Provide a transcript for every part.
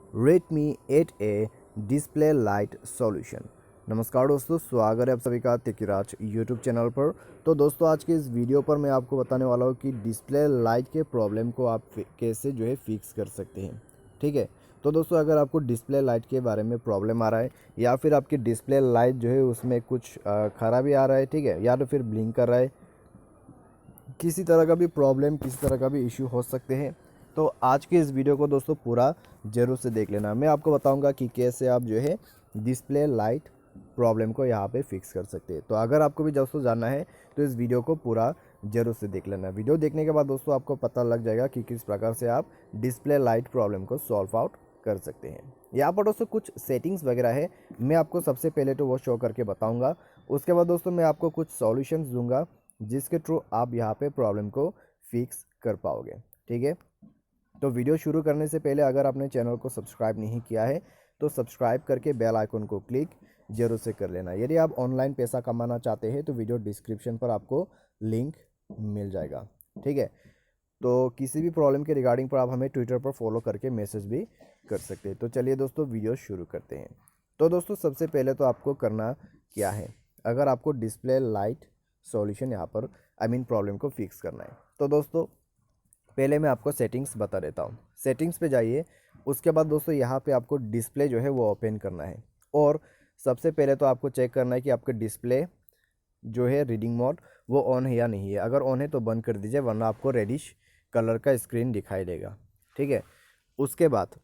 Redmi 8A display light solution. नमस्कार दोस्तों, स्वागत है आप सभी का तेकीराज यूट्यूब चैनल पर। तो दोस्तों आज के इस वीडियो पर मैं आपको बताने वाला हूँ कि डिस्प्ले लाइट के प्रॉब्लम को आप कैसे फिक्स कर सकते हैं। ठीक है, तो दोस्तों अगर आपको डिस्प्ले लाइट के बारे में प्रॉब्लम आ रहा है या फिर आपकी डिस्प्ले लाइट उसमें कुछ खराबी आ रहा है, ठीक है, या तो फिर ब्लिंक कर रहा है, किसी तरह का भी प्रॉब्लम, किसी तरह का भी इश्यू हो सकते हैं, तो आज के इस वीडियो को दोस्तों पूरा ज़रूर से देख लेना। मैं आपको बताऊंगा कि कैसे आप डिस्प्ले लाइट प्रॉब्लम को यहाँ पे फिक्स कर सकते हैं। तो अगर आपको भी दोस्तों जानना है तो इस वीडियो को पूरा ज़रूर से देख लेना। वीडियो देखने के बाद दोस्तों आपको पता लग जाएगा कि किस प्रकार से आप डिस्प्ले लाइट प्रॉब्लम को सॉल्व आउट कर सकते हैं। यहाँ पर दोस्तों कुछ सेटिंग्स वगैरह है, मैं आपको सबसे पहले तो वो शो करके बताऊँगा। उसके बाद दोस्तों मैं आपको कुछ सॉल्यूशंस दूंगा जिसके थ्रू आप यहाँ पे प्रॉब्लम को फिक्स कर पाओगे। ठीक है, तो वीडियो शुरू करने से पहले अगर आपने चैनल को सब्सक्राइब नहीं किया है तो सब्सक्राइब करके बेल आइकन को क्लिक जरूर से कर लेना। यदि आप ऑनलाइन पैसा कमाना चाहते हैं तो वीडियो डिस्क्रिप्शन पर आपको लिंक मिल जाएगा। ठीक है, तो किसी भी प्रॉब्लम के रिगार्डिंग पर आप हमें ट्विटर पर फॉलो करके मैसेज भी कर सकते हैं। तो चलिए दोस्तों वीडियो शुरू करते हैं। तो दोस्तों सबसे पहले तो आपको करना क्या है, अगर आपको डिस्प्ले लाइट सॉल्यूशन यहाँ पर प्रॉब्लम को फिक्स करना है तो दोस्तों पहले मैं आपको सेटिंग्स बता देता हूँ। सेटिंग्स पे जाइए, उसके बाद दोस्तों यहाँ पे आपको डिस्प्ले वो ओपन करना है और सबसे पहले तो आपको चेक करना है कि आपका डिस्प्ले रीडिंग मोड वो ऑन है या नहीं है। अगर ऑन है तो बंद कर दीजिए, वरना आपको रेडिश कलर का स्क्रीन दिखाई देगा। ठीक है, उसके बाद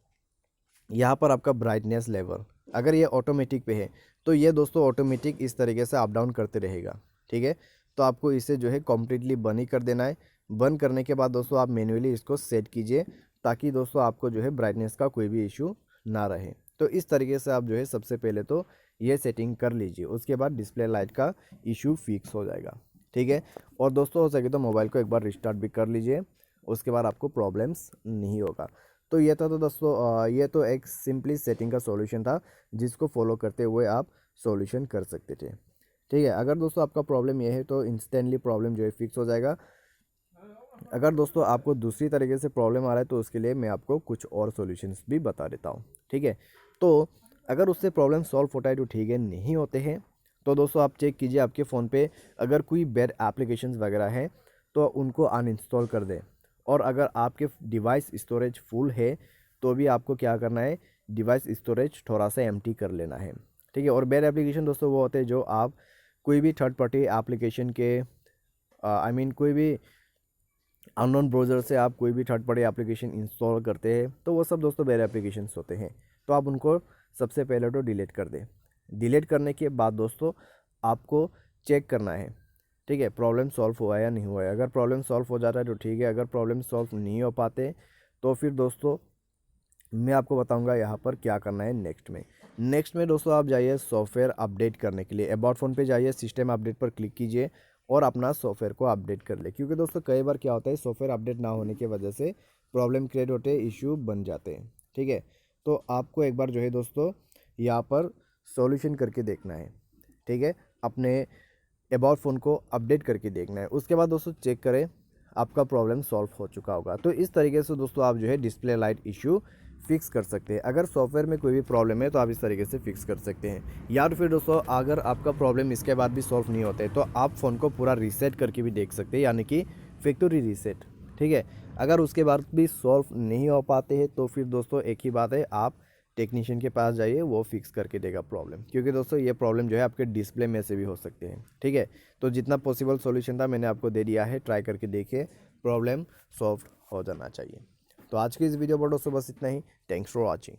यहाँ पर आपका ब्राइटनेस लेवल अगर ये ऑटोमेटिक पे है तो ये दोस्तों ऑटोमेटिक इस तरीके से अप डाउन करते रहेगा। ठीक है, तो आपको इसे कम्प्लीटली बंद ही कर देना है। बंद करने के बाद दोस्तों आप मैन्युअली इसको सेट कीजिए ताकि दोस्तों आपको ब्राइटनेस का कोई भी इशू ना रहे। तो इस तरीके से आप सबसे पहले तो ये सेटिंग कर लीजिए, उसके बाद डिस्प्ले लाइट का इशू फिक्स हो जाएगा। ठीक है, और दोस्तों हो सके तो मोबाइल को एक बार रिस्टार्ट भी कर लीजिए, उसके बाद आपको प्रॉब्लम्स नहीं होगा। तो ये था तो दोस्तों ये तो एक सिंपली सेटिंग का सॉल्यूशन था जिसको फॉलो करते हुए आप सॉल्यूशन कर सकते थे। ठीक है, अगर दोस्तों आपका प्रॉब्लम ये है तो इंस्टेंटली प्रॉब्लम फिक्स हो जाएगा। अगर दोस्तों आपको दूसरी तरीके से प्रॉब्लम आ रहा है तो उसके लिए मैं आपको कुछ और सॉल्यूशंस भी बता देता हूँ। ठीक है, तो अगर उससे प्रॉब्लम सॉल्व होता है तो ठीक है, नहीं होते हैं तो दोस्तों आप चेक कीजिए आपके फ़ोन पे अगर कोई बैड एप्लीकेशंस वगैरह है तो उनको अनइंस्टॉल कर दें। और अगर आपके डिवाइस स्टोरेज फुल है तो भी आपको क्या करना है, डिवाइस स्टोरेज थोड़ा सा एम्प्टी कर लेना है। ठीक है, और बैड एप्लीकेशन दोस्तों वो होते हैं जो आप कोई भी थर्ड पार्टी एप्लीकेशन के कोई भी अननोन ब्राउज़र से आप कोई भी थर्ड पार्टी एप्लीकेशन इंस्टॉल करते हैं तो वो सब दोस्तों बैड एप्लीकेशंस होते हैं। तो आप उनको सबसे पहले तो डिलीट कर दें। डिलीट करने के बाद दोस्तों आपको चेक करना है, ठीक है, प्रॉब्लम सॉल्व हुआ है या नहीं हुआ है। अगर प्रॉब्लम सॉल्व हो जाता है तो ठीक है, अगर प्रॉब्लम सॉल्व नहीं हो पाते तो फिर दोस्तों मैं आपको बताऊंगा यहाँ पर क्या करना है नेक्स्ट में दोस्तों आप जाइए सॉफ्टवेयर अपडेट करने के लिए। अबाउट फ़ोन पे जाइए, सिस्टम अपडेट पर क्लिक कीजिए और अपना सॉफ्टवेयर को अपडेट कर ले, क्योंकि दोस्तों कई बार क्या होता है सॉफ्टवेयर अपडेट ना होने की वजह से प्रॉब्लम क्रिएट होते हैं, इशू बन जाते हैं। ठीक है, तो आपको एक बार दोस्तों यहाँ पर सॉल्यूशन करके देखना है। ठीक है, अपने अबाउट फ़ोन को अपडेट करके देखना है, उसके बाद दोस्तों चेक करें आपका प्रॉब्लम सॉल्व हो चुका होगा। तो इस तरीके से दोस्तों आप डिस्प्ले लाइट इशू फिक्स कर सकते हैं। अगर सॉफ्टवेयर में कोई भी प्रॉब्लम है तो आप इस तरीके से फिक्स कर सकते हैं। या फिर दोस्तों अगर आपका प्रॉब्लम इसके बाद भी सॉल्व नहीं होता है तो आप फ़ोन को पूरा रीसेट करके भी देख सकते हैं, यानी कि फैक्ट्री रीसेट। ठीक है, अगर उसके बाद भी सॉल्व नहीं हो पाते हैं तो फिर दोस्तों एक ही बात है, आप टेक्नीशियन के पास जाइए, वो फिक्स करके देगा प्रॉब्लम, क्योंकि दोस्तों ये प्रॉब्लम आपके डिस्प्ले में से भी हो सकते हैं। ठीक है, तो जितना पॉसिबल सॉल्यूशन था मैंने आपको दे दिया है, ट्राई करके देखिए, प्रॉब्लम सॉल्व हो जाना चाहिए। तो आज की इस वीडियो पर दोस्तों बस इतना ही। Thanks for watching.